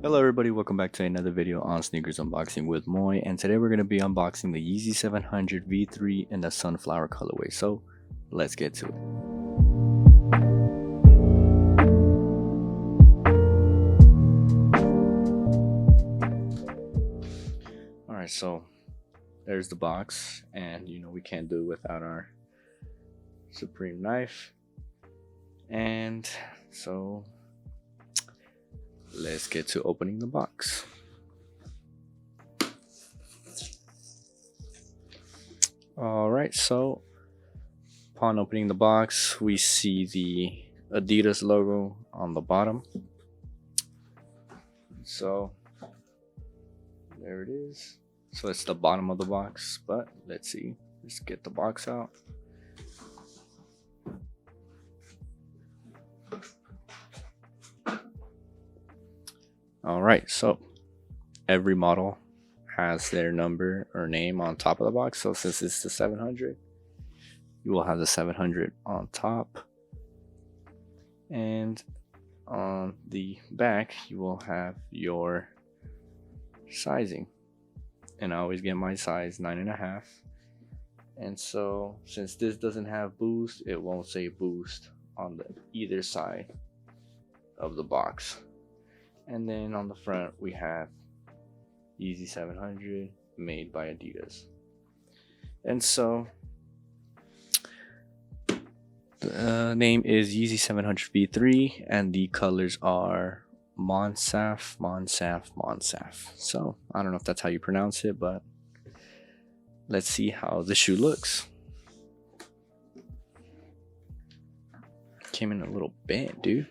Hello everybody, welcome back to another video on sneakers unboxing with Moy, and today we're going to be unboxing the Yeezy 700 V3 in the sunflower colorway. So let's get to it. Alright, so there's the box, and you know we can't do it without our Supreme knife. And so let's get to opening the box. Alright, so upon opening the box, we see the Adidas logo on the bottom. So there it is. So it's the bottom of the box, but let's see. Let's get the box out. Alright, so every model has their number or name on top of the box. So since it's the 700, you will have the 700 on top, and on the back you will have your sizing. And I always get my size 9.5. And so since this doesn't have boost, it won't say boost on the either side of the box. And then on the front we have Yeezy 700 made by Adidas. And so the name is Yeezy 700 V3 and the colors are Monsaf. So I don't know if that's how you pronounce it, but let's see how the shoe looks. Came in a little bent, dude.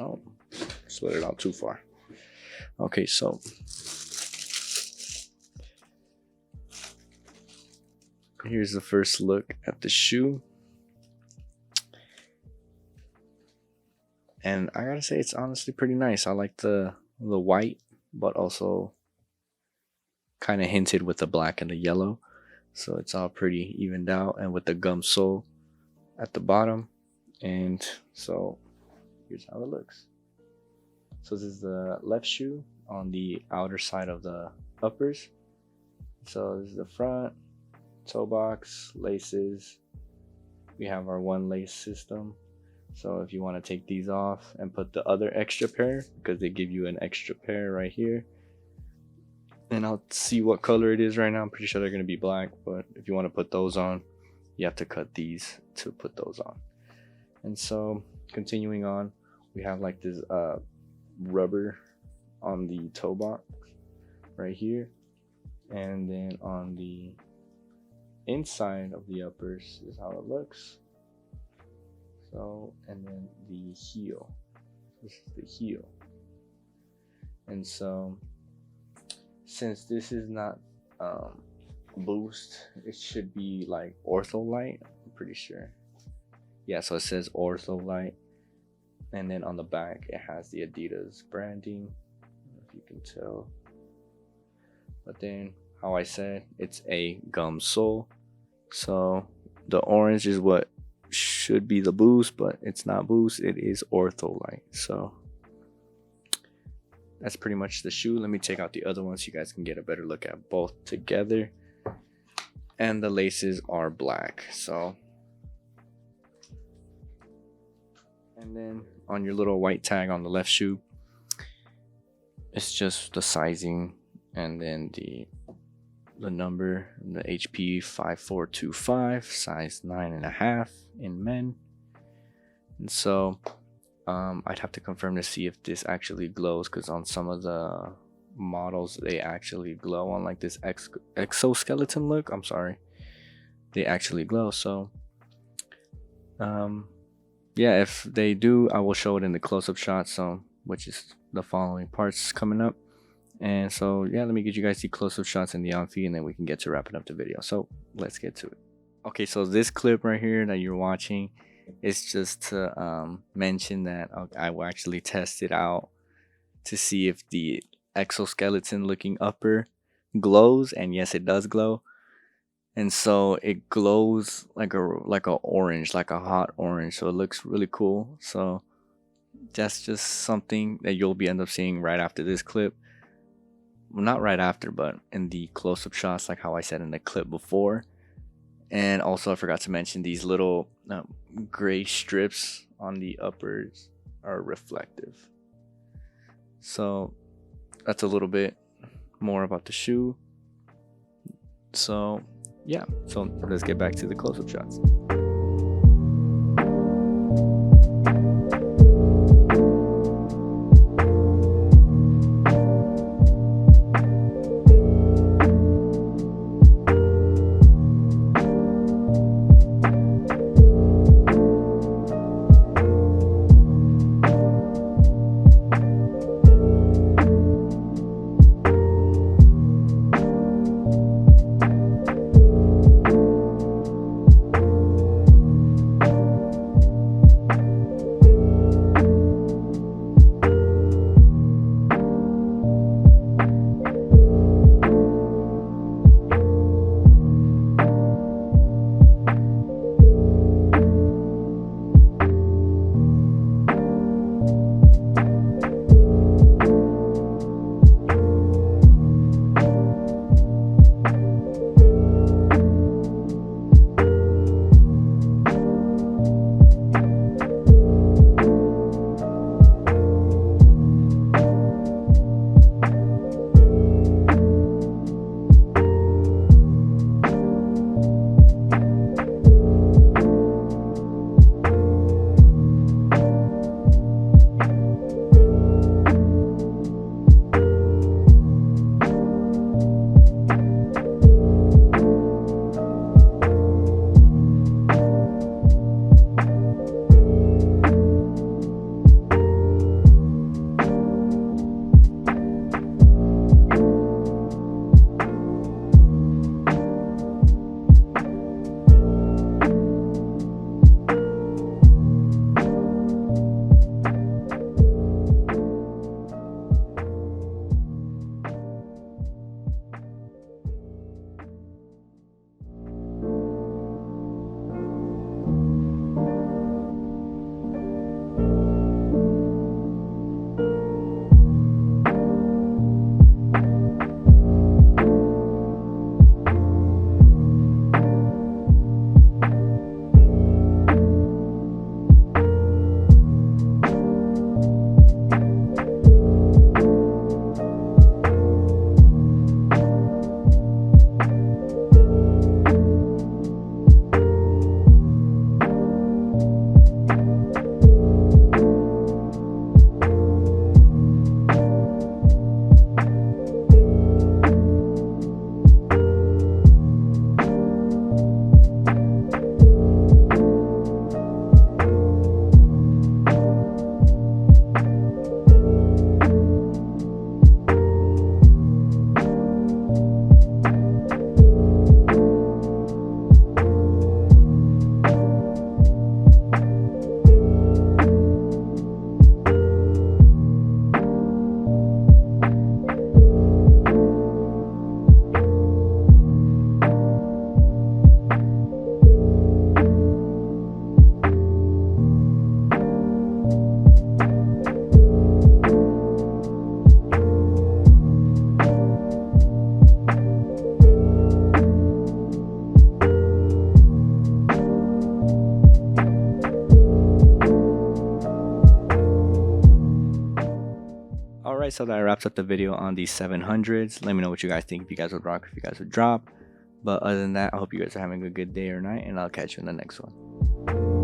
Oh, split it out too far. Okay, so here's the first look at the shoe. And I gotta say, it's honestly pretty nice. I like the white, but also kind of hinted with the black and the yellow. So it's all pretty evened out, and with the gum sole at the bottom. And so here's how it looks. So this is the left shoe on the outer side of the uppers. So this is the front, toe box, laces. We have our one lace system. So if you want to take these off and put the other extra pair, because they give you an extra pair right here. And I'll see what color it is right now. I'm pretty sure they're going to be black, but if you want to put those on, you have to cut these to put those on. And so continuing on, we have like this rubber on the toe box right here, and then on the inside of the uppers is how it looks. So, and then the heel, this is the heel. And so since this is not boost, it should be like ortho light, I'm pretty sure. Yeah, so it says ortho light. And then on the back it has the Adidas branding, I don't know if you can tell. But then, how I said, it's a gum sole. So the orange is what should be the boost, but it's not boost, it is ortho light. So that's pretty much the shoe. Let me take out the other one so you guys can get a better look at both together. And the laces are black. So, and then on your little white tag on the left shoe, it's just the sizing, and then the number, the HP 5425, size 9.5 in men. And so I'd have to confirm to see if this actually glows, because on some of the models they actually glow on like this exoskeleton look. I'm sorry, they actually glow. So yeah, if they do, I will show it in the close-up shot, so which is the following parts coming up. And so yeah, let me get you guys the close-up shots in the on-feed, and then we can get to wrapping up the video. So let's get to it. Okay, so this clip right here that you're watching is just to mention that I will actually test it out to see if the exoskeleton looking upper glows, and yes, it does glow. and so it glows like a orange, like a hot orange. So it looks really cool. So that's just something that you'll be end up seeing right after this clip. Well, not right after, but in the close-up shots, like how I said in the clip before. And also, I forgot to mention these little gray strips on the uppers are reflective. So that's a little bit more about the shoe. So yeah, so let's get back to the close-up shots. Alright, so that wraps up the video on the 700s. Let me know what you guys think, if you guys would rock, if you guys would drop. But other than that, I hope you guys are having a good day or night, and I'll catch you in the next one.